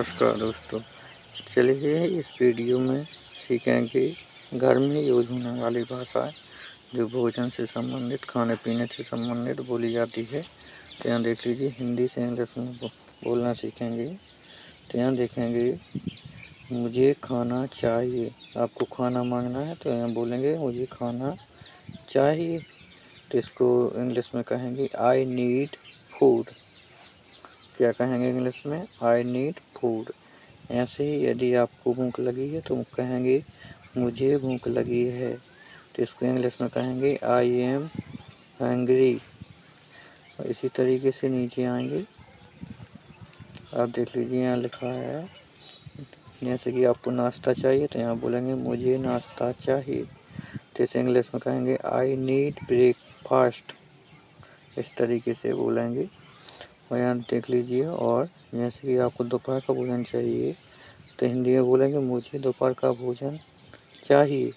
नमस्कार दोस्तों। चलिए इस वीडियो में सीखेंगे घर में यूज होने वाली भाषा जो भोजन से संबंधित, खाने पीने से संबंधित बोली जाती है। तो यहाँ देख लीजिए, हिंदी से इंग्लिश में बोलना सीखेंगे। तो यहाँ देखेंगे, मुझे खाना चाहिए। आपको खाना मांगना है तो यहाँ बोलेंगे मुझे खाना चाहिए। तो इसको इंग्लिश में कहेंगे आई नीड फूड। क्या कहेंगे इंग्लिश में? I need food. ऐसे ही यदि आपको भूख लगी है तो कहेंगे मुझे भूख लगी है। तो इसको इंग्लिश में कहेंगे आई एम हंग्री। और इसी तरीके से नीचे आएंगे, आप देख लीजिए यहाँ लिखा है, जैसे कि आपको नाश्ता चाहिए तो यहाँ बोलेंगे मुझे नाश्ता चाहिए। तो इसे इंग्लिश में कहेंगे आई नीड ब्रेकफास्ट। इस तरीके से बोलेंगे। और यहाँ देख लीजिए, और जैसे कि आपको दोपहर का भोजन चाहिए तो हिंदी में बोलेंगे मुझे दोपहर का भोजन चाहिए।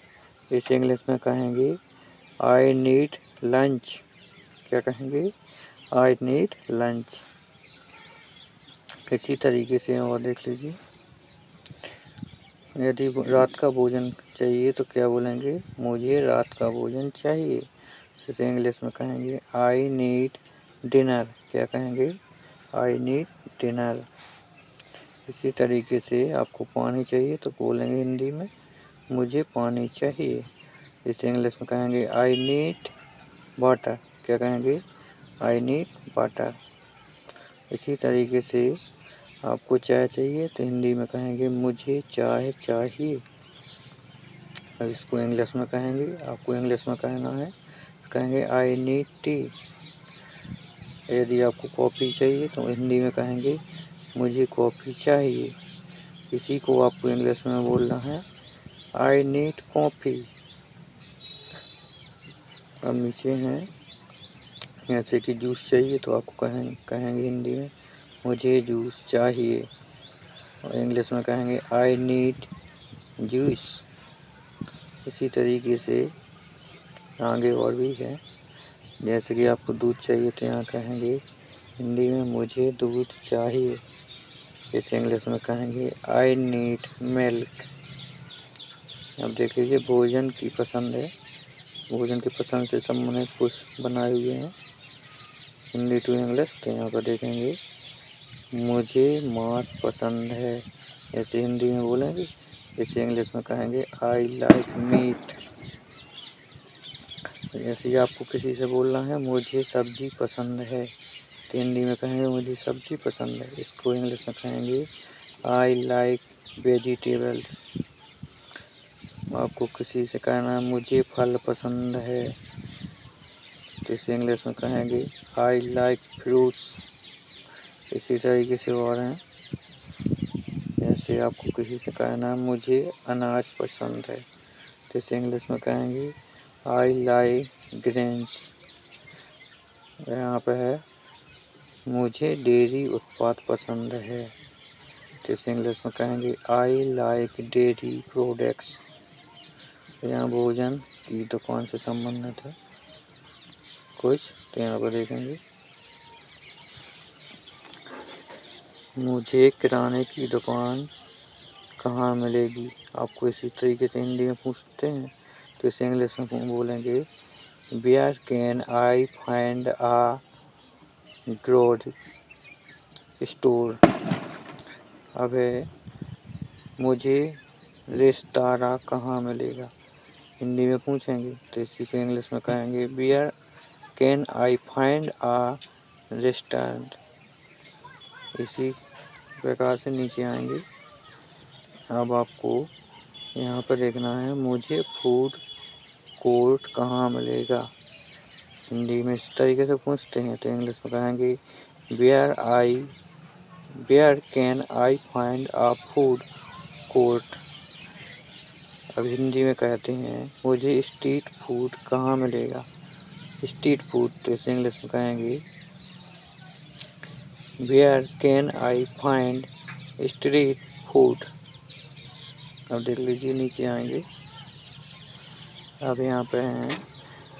इसे इंग्लिश में कहेंगे आई नीड लंच। क्या कहेंगे? I need lunch. इसी तरीके से और देख लीजिए, यदि रात का भोजन चाहिए तो क्या बोलेंगे? मुझे रात का भोजन चाहिए। इसे इंग्लिश में कहेंगे आई नीड डिनर। क्या कहेंगे? I need dinner. इसी तरीके से आपको पानी चाहिए तो बोलेंगे हिंदी में मुझे पानी चाहिए। इसे इंग्लिश में कहेंगे आई नीड वाटर। क्या कहेंगे? I need water. इसी तरीके से आपको चाय चाहिए तो हिंदी में कहेंगे मुझे चाय चाहिए। अब इसको इंग्लिश में कहेंगे, आपको इंग्लिश में कहना है, कहेंगे आई नीड टी। यदि आपको कॉफ़ी चाहिए तो हिंदी में कहेंगे मुझे कॉफ़ी चाहिए। इसी को आपको इंग्लिश में बोलना है आई नीड कॉफ़ी। अब नीचे हैं, जैसे कि जूस चाहिए तो आपको कहेंगे हिंदी में मुझे जूस चाहिए। और इंग्लिश में कहेंगे आई नीड जूस। इसी तरीके से आगे और भी है, जैसे कि आपको दूध चाहिए तो यहाँ कहेंगे हिंदी में मुझे दूध चाहिए। इसे इंग्लिश में कहेंगे आई नीड मिल्क। अब देख लीजिए, भोजन की पसंद है, भोजन की पसंद से संबंधित कुछ बनाए हुए हैं हिंदी टू इंग्लिश। तो यहाँ पर देखेंगे मुझे मांस पसंद है। ऐसे हिंदी में बोलेंगे। इसे इंग्लिश में कहेंगे आई लाइक मीट। जैसे आपको किसी से बोलना है मुझे सब्जी पसंद है तो हिंदी में कहेंगे मुझे सब्जी पसंद है। इसको इंग्लिश में कहेंगे आई लाइक वेजिटेबल्स। आपको किसी से कहना है मुझे फल पसंद है तो इसे इंग्लिश में कहेंगे आई लाइक फ्रूट्स। इसी तरीके से और हैं, जैसे आपको किसी से कहना है मुझे अनाज पसंद है तो इसे इंग्लिश में कहेंगे आई लाइक ग्रेन्स। यहाँ पे है मुझे डेयरी उत्पाद पसंद है तो इसे इंग्लिश में कहेंगे आई लाइक डेयरी प्रोडक्ट्स। यहाँ भोजन की दुकान से संबंधित है कुछ, तो यहाँ पर देखेंगे मुझे किराने की दुकान कहाँ मिलेगी। आपको इसी तरीके से हिंदी में पूछते हैं तो इसे इंग्लिश में बोलेंगे where can I find a grocery store. अब है मुझे रेस्तरां कहाँ मिलेगा। हिंदी में पूछेंगे तो इसी को इंग्लिश में कहेंगे where can I find a restaurant. इसी प्रकार से नीचे आएंगे। अब आपको यहाँ पर देखना है मुझे फूड कोर्ट कहाँ मिलेगा। हिंदी में इस तरीके से पूछते हैं तो इंग्लिश में कहेंगे where can I find a food court. अब हिंदी में कहते हैं मुझे स्ट्रीट फूड कहाँ मिलेगा। स्ट्रीट फूड तो इसे इंग्लिश में कहेंगे where can I find street food. अब देख लीजिए, नीचे आएंगे, अब यहाँ पे हैं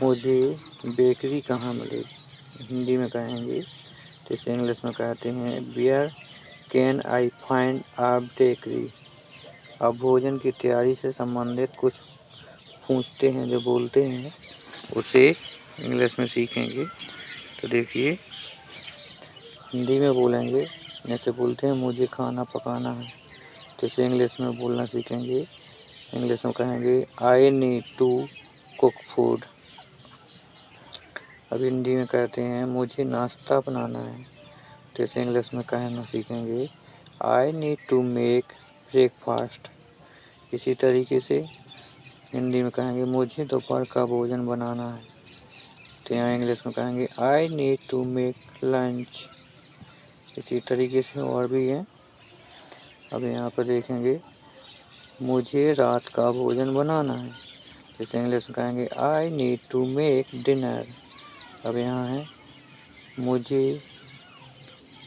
मुझे बेकरी कहाँ मिलेगी। हिंदी में कहेंगे तो इसे इंग्लिश में कहते हैं where can I find a bakery. अब भोजन की तैयारी से संबंधित कुछ पूछते हैं, जो बोलते हैं उसे इंग्लिश में सीखेंगे। तो देखिए, हिंदी में बोलेंगे, जैसे बोलते हैं मुझे खाना पकाना है, तो इसे इंग्लिश में बोलना सीखेंगे। इंग्लिश में कहेंगे I need to cook food. अब हिंदी में कहते हैं मुझे नाश्ता बनाना है, तो इसे इंग्लिश में कहना सीखेंगे I need to make breakfast. इसी तरीके से हिंदी में कहेंगे मुझे दोपहर का भोजन बनाना है, तो यहाँ इंग्लिश में कहेंगे I need to make lunch. इसी तरीके से और भी है। अब यहाँ पर देखेंगे मुझे रात का भोजन बनाना है, जैसे इंग्लिश में कहेंगे I need to make dinner. अब यहाँ है मुझे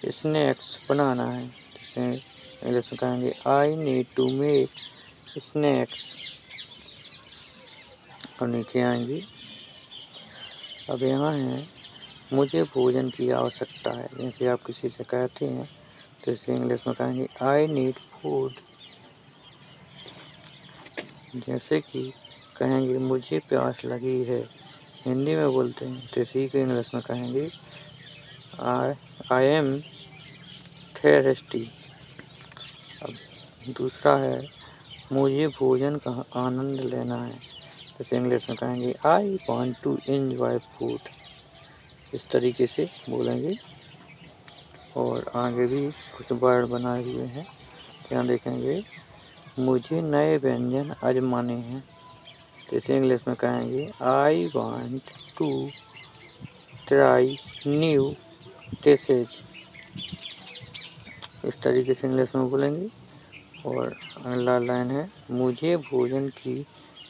स्नैक्स बनाना है, जैसे इंग्लिश में कहेंगे I need to make snacks. और नीचे आएंगे, अब यहाँ है मुझे भोजन की आवश्यकता है, जैसे आप किसी से कहते हैं तो इसे इंग्लिश में कहेंगे आई नीड फूड। जैसे कि कहेंगे मुझे प्यास लगी है, हिंदी में बोलते हैं तो इसी को इंग्लिश में कहेंगे आई एम थिर्स्टी। अब दूसरा है मुझे भोजन का आनंद लेना है, जैसे इंग्लिश में कहेंगे I want to enjoy food. इस तरीके से बोलेंगे। और आगे भी कुछ वर्ड बनाए हुए हैं, यहाँ देखेंगे मुझे नए व्यंजन आजमाने हैं, तो इसे इंग्लिश में कहेंगे I want to try new dishes. इस तरीके से इंग्लिश में बोलेंगे। और अगला लाइन है मुझे भोजन की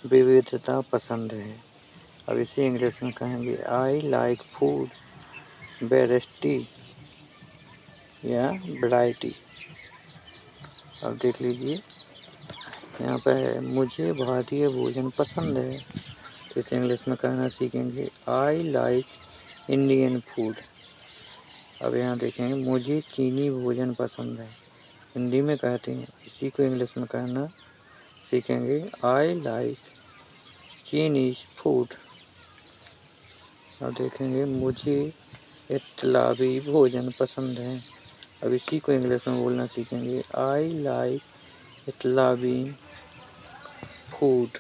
विविधता पसंद है। अब इसे इंग्लिश में कहेंगे आई लाइक फूड वेराइटी या वैरायटी। अब देख लीजिए, यहाँ पे है मुझे भारतीय भोजन पसंद है, तो इसे इंग्लिश में कहना सीखेंगे आई लाइक इंडियन फूड। अब यहाँ देखेंगे मुझे चीनी भोजन पसंद है, हिंदी में कहते हैं, इसी को इंग्लिश में कहना सीखेंगे आई लाइक चाइनीज फूड। अब देखेंगे मुझे इतालवी भोजन पसंद है, अब इसी को इंग्लिश में बोलना सीखेंगे आई लाइक इतालवी फूड।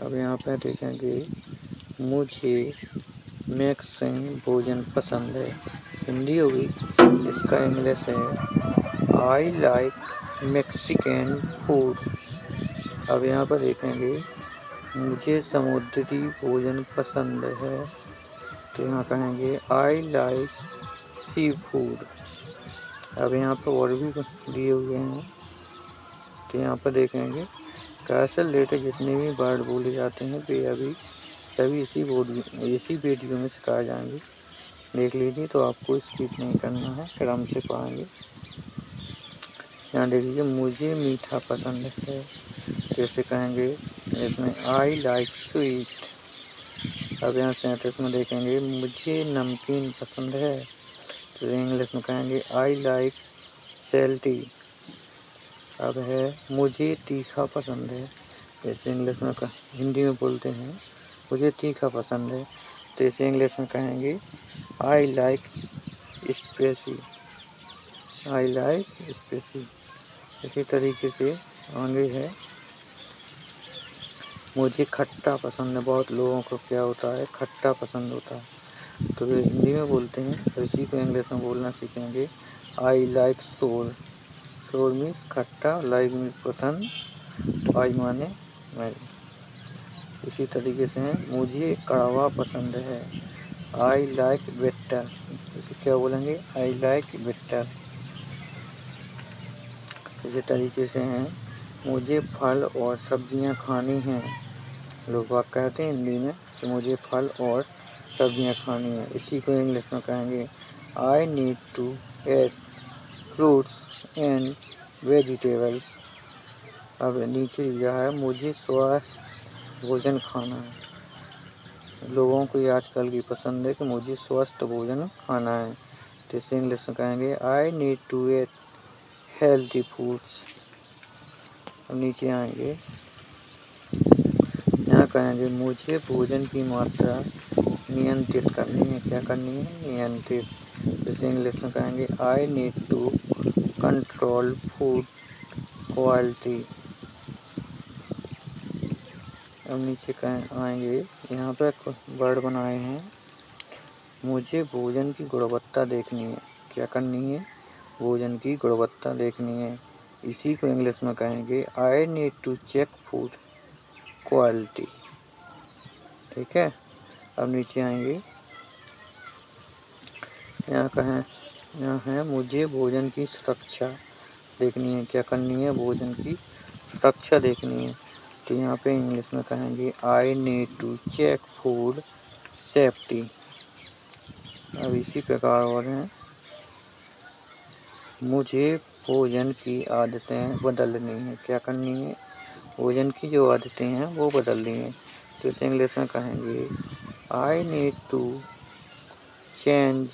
अब यहाँ पे देखेंगे मुझे मैक्सिकन भोजन पसंद है, हिंदी होगी, इसका इंग्लिश है आई लाइक मैक्सिकन फूड। अब यहाँ पर देखेंगे मुझे समुद्री भोजन पसंद है, तो यहाँ कहेंगे आई लाइक सी फूड। अब यहाँ पर और भी दिए हुए हैं, तो यहाँ पर देखेंगे कैसे रिलेटेड जितने भी वर्ड बोले जाते हैं वे अभी सभी इसी वीडियो में सिखाए जाएंगे। देख लीजिए, तो आपको स्किप नहीं करना है, क्रम से पाएंगे। यहाँ देख लीजिए मुझे मीठा पसंद है, जैसे कहेंगे इसमें आई लाइक स्वीट। अब यहाँ 37 में देखेंगे मुझे नमकीन पसंद है, तो इंग्लिश में कहेंगे आई लाइक सैल्टी। अब है मुझे तीखा पसंद है, जैसे इंग्लिश में हिंदी में बोलते हैं मुझे तीखा पसंद है, तो इसे इंग्लिश में कहेंगे I like spicy. I like spicy. इसी तरीके से आगे है मुझे खट्टा पसंद है। बहुत लोगों को क्या होता है, खट्टा पसंद होता है, तो वे हिंदी में बोलते हैं, तो इसी को इंग्लिश में बोलना सीखेंगे आई लाइक सोर। सोर मीन्स खट्टा, लाइक मीन्स पसंद, आई माने मैंने। इसी तरीके से मुझे कड़वा पसंद है, आई लाइक बिटर। इसे क्या बोलेंगे, आई लाइक बिटर। इसी तरीके से हैं मुझे फल और सब्जियां खानी हैं। लोग बाग कहते हैं हिंदी में कि मुझे फल और सब्जियां खानी हैं, इसी को इंग्लिश में कहेंगे I need to eat fruits and vegetables. अब नीचे दिया है मुझे स्वस्थ भोजन खाना है। लोगों को ये आजकल की पसंद है कि मुझे स्वस्थ भोजन खाना है, तो इसे इंग्लिश में कहेंगे I need to eat healthy foods. अब नीचे आएंगे, यहाँ कहेंगे मुझे भोजन की मात्रा नियंत्रित करनी है। क्या करनी है? नियंत्रित। जैसे इंग्लिश में कहेंगे I need to control food quality. अब नीचे आएंगे, यहाँ पर वर्ड बनाए हैं, मुझे भोजन की गुणवत्ता देखनी है। क्या करनी है? भोजन की गुणवत्ता देखनी है। इसी को इंग्लिश में कहेंगे I need to check food quality. ठीक है। अब नीचे आएंगे, यहाँ है मुझे भोजन की सुरक्षा देखनी है। क्या करनी है? भोजन की सुरक्षा देखनी है। तो यहाँ पे इंग्लिश में कहेंगे I need to check food safety. अब इसी प्रकार और हैं, मुझे भोजन की आदतें बदलनी है। क्या करनी है? भोजन की जो आदतें हैं वो बदलनी है। तो इसे इंग्लिश में कहेंगे I need to change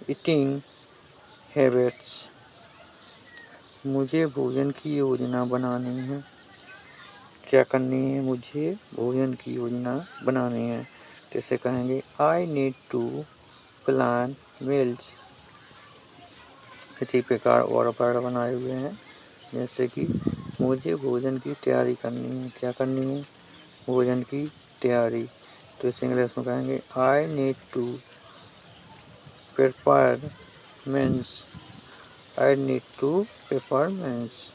eating habits. मुझे भोजन की योजना बनानी है। क्या करनी है? मुझे भोजन की योजना बनानी है। तो इसे कहेंगे I need to plan meals. इसी प्रकार और वर्ड बनाए हुए हैं, जैसे कि मुझे भोजन की तैयारी करनी है। क्या करनी है? भोजन की तैयारी। तो इसे इंग्लिश में कहेंगे I need to prepare meals. I need to prepare meals.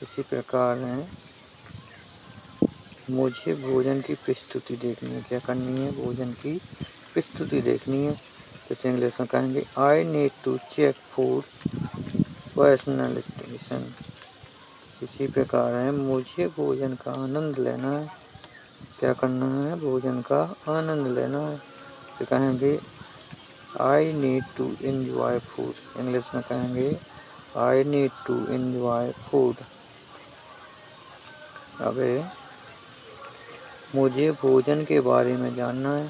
इसी प्रकार है, मुझे भोजन की प्रस्तुति देखनी है। क्या करनी है? भोजन की प्रस्तुति देखनी है। तो इसे इंग्लिश में कहेंगे I need to check food personalisation. इसी प्रकार है, मुझे भोजन का आनंद लेना है। क्या करना है? भोजन का आनंद लेना है। तो कहेंगे I need to enjoy food. English में कहेंगे I need to enjoy food. अब मुझे भोजन के बारे में जानना है।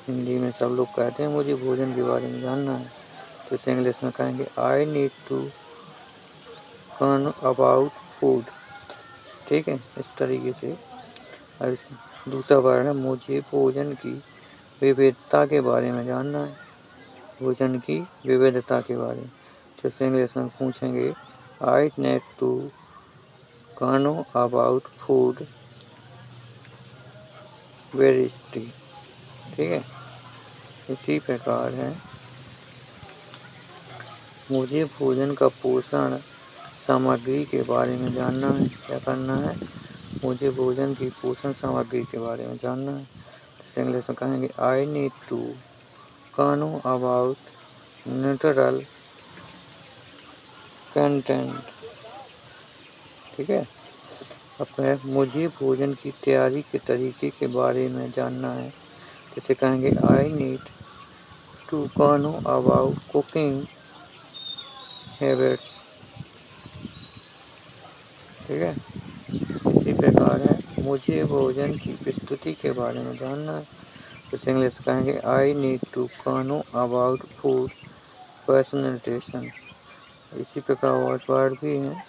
हिंदी में सब लोग कहते हैं मुझे भोजन के बारे में जानना है। तो इसे इंग्लिश में कहेंगे I need to learn about food. ठीक है, इस तरीके से। दूसरा वर्ड है, मुझे भोजन की विविधता के बारे में जानना है। भोजन की विविधता के बारे में। तो इसे इंग्लिश में पूछेंगे I need to learn about food variety. ठीक है। इसी प्रकार है, मुझे भोजन का पोषण सामग्री के बारे में जानना है। क्या करना है? मुझे भोजन की पोषण सामग्री के बारे में जानना है। इसे इंग्लिश में कहेंगे I need to learn about neutral content. ठीक है। अब मुझे भोजन की तैयारी के तरीके के बारे में जानना है। इसे कहेंगे I need to learn about cooking habits. ठीक है। इसी प्रकार है, मुझे भोजन की प्रस्तुति के बारे में जानना है। इसे इंग्लिश कहेंगे I need to learn about food personalisation. इसी प्रकार और वर्ड भी हैं,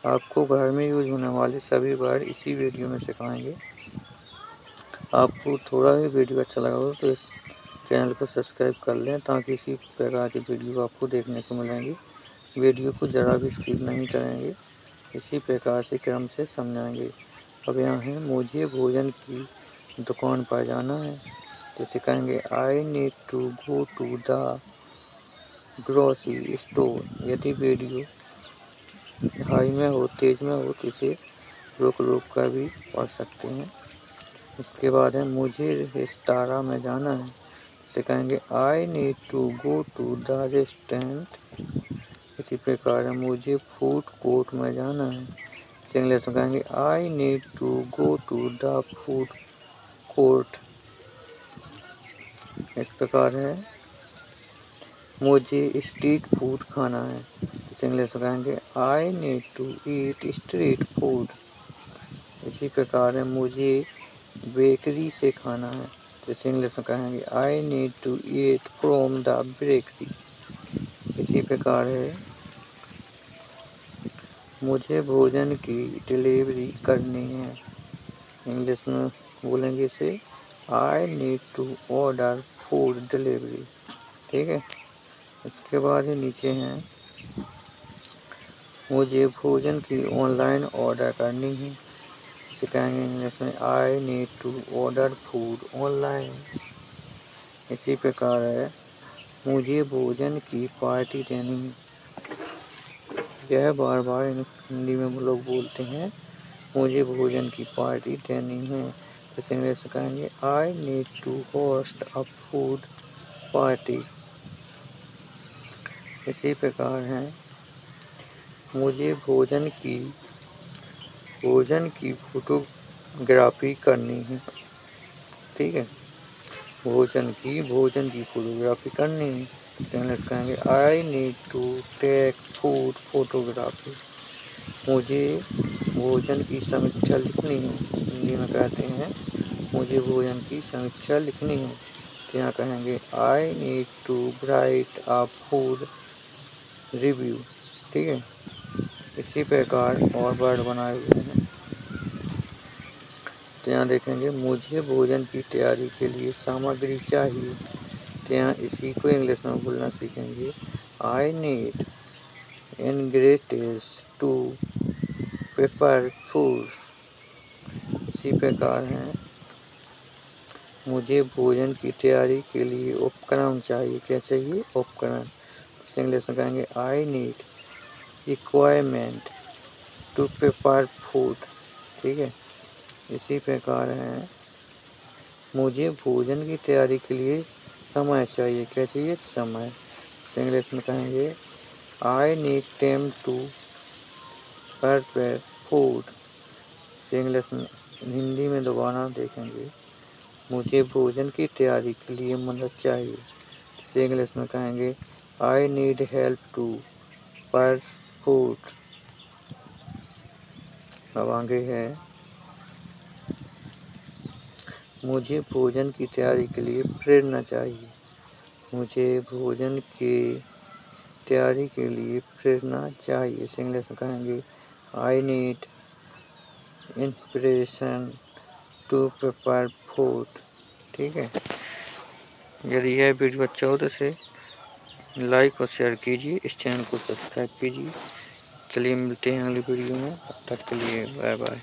आपको घर में यूज होने वाले सभी वर्ड इसी वीडियो में सिखाएंगे। आपको थोड़ा भी वीडियो अच्छा लगा हो तो इस चैनल को सब्सक्राइब कर लें, ताकि इसी प्रकार की वीडियो आपको देखने को मिलेंगी। वीडियो को ज़रा भी स्किप नहीं करेंगे, इसी प्रकार से क्रम से समझाएंगे। अब यहाँ है, मुझे भोजन की दुकान पर जाना है। तो सिखाएंगे I need to go to the grocery store. यदि वीडियो हाई में हो, तेज में हो, तो इसे रोक कर भी पढ़ सकते हैं। इसके बाद है, मुझे रेस्तरां में जाना है। इसे कहेंगे I need to go to the restaurant. इसी प्रकार है, मुझे फूड कोर्ट में जाना है। इसे इंग्लिश में कहेंगे I need to go to the food court. इस प्रकार है, मुझे स्ट्रीट फूड खाना है। इसे इंग्लिश में कहेंगे I need to eat street food. इसी प्रकार है, मुझे बेकरी से खाना है। तो इसे इंग्लिश में कहेंगे I need to eat from the bakery. इसी प्रकार है, मुझे भोजन की डिलीवरी करनी है। इंग्लिश में बोलेंगे इसे, I need to order food delivery. ठीक है। इसके बाद ही नीचे हैं, मुझे भोजन की ऑनलाइन ऑर्डर करनी है। इसे कहेंगे इंग्लिश में, I need to order food online. इसी प्रकार है, मुझे भोजन की पार्टी देनी है। यह बार बार हिंदी में लोग बोलते हैं, मुझे भोजन की पार्टी देनी है। इसे इंग्लिश में कहेंगे, I need to host a food party. इसी प्रकार है, मुझे भोजन की फोटोग्राफी करनी है। ठीक है। भोजन की फोटोग्राफी करनी है। इसे इंग्लिश कहेंगे, I need to take food photography. मुझे भोजन की समीक्षा लिखनी है। हिंदी में कहते हैं, मुझे भोजन की समीक्षा लिखनी है। तो यहाँ कहेंगे, I need to write a food review. ठीक है। इसी प्रकार और वर्ड बनाए हुए हैं। तो यहाँ देखेंगे, मुझे भोजन की तैयारी के लिए सामग्री चाहिए। तो यहाँ इसी को इंग्लिश में बोलना सीखेंगे, I need ingredients to prepare food. इसी प्रकार है, मुझे भोजन की तैयारी के लिए उपकरण चाहिए। क्या चाहिए? उपकरण। इंग्लिश में कहेंगे, I need equipment to prepare food. ठीक है। इसी प्रकार है, मुझे भोजन की तैयारी के लिए समय चाहिए। क्या चाहिए? समय। इंग्लिश में कहेंगे, I need time to prepare food. English में हिंदी में दोबारा देखेंगे, मुझे भोजन की तैयारी के लिए मदद चाहिए। इंग्लिश में कहेंगे, I need help to prepare food. अब आगे है, मुझे भोजन की तैयारी के लिए प्रेरणा चाहिए। मुझे भोजन की तैयारी के लिए प्रेरणा चाहिए। इंग्लिश में कहेंगे, I need inspiration to prepare food. ठीक है। यदि यह वीडियो अच्छा हो तो इसे लाइक और शेयर कीजिए, इस चैनल को सब्सक्राइब कीजिए। चलिए मिलते हैं अगली वीडियो में, तब तक के लिए बाय बाय।